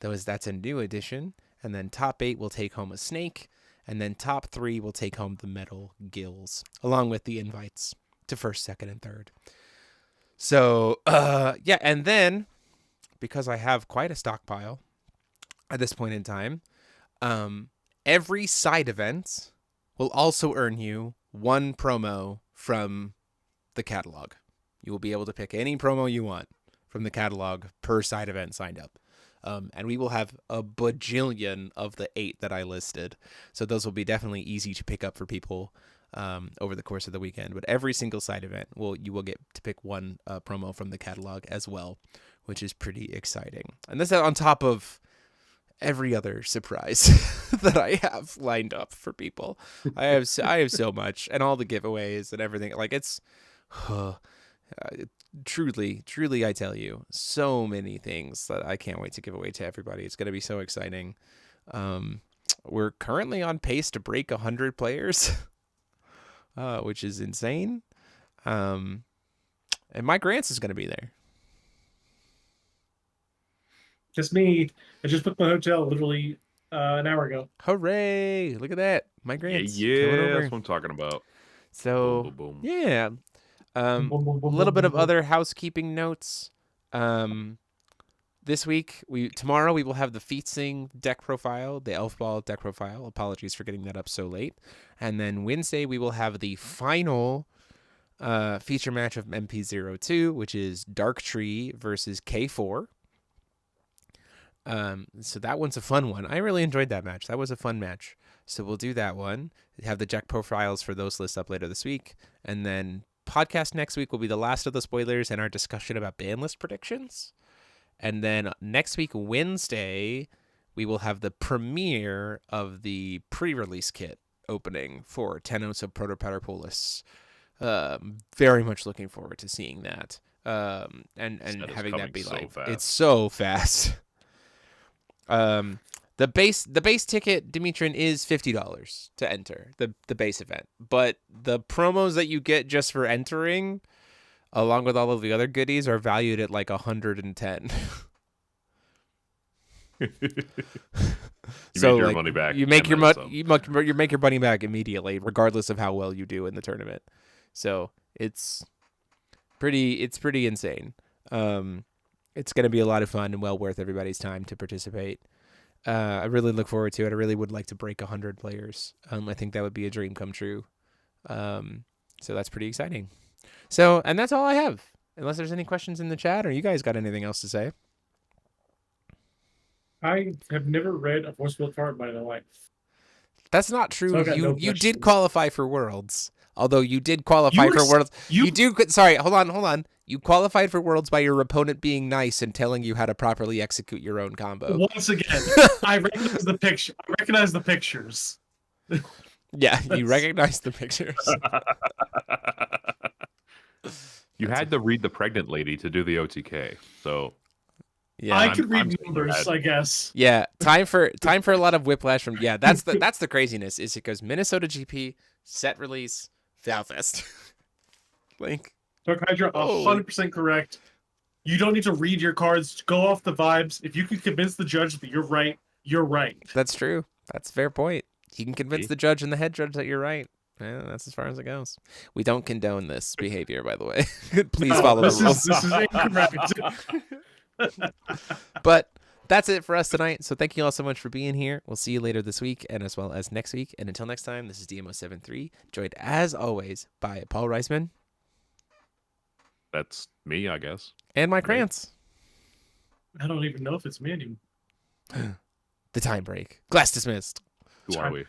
That's a new addition. And then top 8 will take home a snake. And then top 3 will take home the metal gills, along with the invites to first, second, and third. So, yeah, and then, because I have quite a stockpile at this point in time, every side event will also earn you 1 promo from the catalog. You will be able to pick any promo you want from the catalog per side event signed up. And we will have a bajillion of the 8 that I listed. So those will be definitely easy to pick up for people over the course of the weekend. But every single side event, you will get to pick 1 promo from the catalog as well, which is pretty exciting. And this is on top of every other surprise that I have lined up for people. I have so much, and all the giveaways and everything. Like, it's truly, I tell you, so many things that I can't wait to give away to everybody. It's going to be so exciting. We're currently on pace to break 100 players, which is insane. And Mike Grants is going to be there.
Just me. I just booked my hotel literally an hour ago.
Hooray! Look at that, Mike Grants.
Yeah, that's what I'm talking about.
So,
boom, boom, boom.
yeah. A
Boom, boom, boom,
little
boom,
bit
boom,
of
boom.
other housekeeping notes. This week, tomorrow we will have the Featsing deck profile, the Elf Ball deck profile. Apologies for getting that up so late. And then Wednesday we will have the final feature match of MP02, which is Dark Tree versus K4. So that one's a fun one. I really enjoyed that match. That was a fun match. So we'll do that one. Have the deck profiles for those lists up later this week. And then podcast next week will be the last of the spoilers and our discussion about ban list predictions. And then next week, Wednesday, we will have the premiere of the pre-release kit opening for Tenos of Proto-Paterpolis. Very much looking forward to seeing that. And having that be
so
like,
fast.
it's so fast. The base ticket, Dimitrin, is $50 to enter the base event, but the promos that you get just for entering, along with all of the other goodies, are valued at like $110.
You make your money back.
You make your money back immediately, regardless of how well you do in the tournament. So it's pretty insane. It's going to be a lot of fun and well worth everybody's time to participate. I really look forward to it. I really would like to break 100 players. I think that would be a dream come true. So that's pretty exciting. So, and that's all I have. Unless there's any questions in the chat, or you guys got anything else to say?
I have never read a voicemail card by my life.
That's not true.
So I got no
You did
questions.
qualify for Worlds. Although you did qualify for Worlds. Sorry, hold on. You qualified for Worlds by your opponent being nice and telling you how to properly execute your own combo.
Once again, I recognize the picture. I recognize the pictures.
Yeah, you recognize the pictures.
You had to read the pregnant lady to do the OTK, so
yeah,
I could read
I'm
numbers, I guess.
Yeah, time for a lot of whiplash from. Yeah, that's the craziness. Is it goes Minnesota GP, set release, Valfest. Link.
Dark Hydra, 100% correct. You don't need to read your cards. Go off the vibes. If you can convince the judge that you're right, you're right.
That's true. That's a fair point. You can convince the judge and the head judge that you're right. Yeah, that's as far as it goes. We don't condone this behavior, by the way. Please follow the rules.
This is incorrect.
But that's it for us tonight. So thank you all so much for being here. We'll see you later this week and as well as next week. And until next time, this is DMO73, joined as always by Paul Reisman.
That's me, I guess.
And Mike Krantz.
I don't even know if it's me anymore.
The time break. Class dismissed.
Who are we?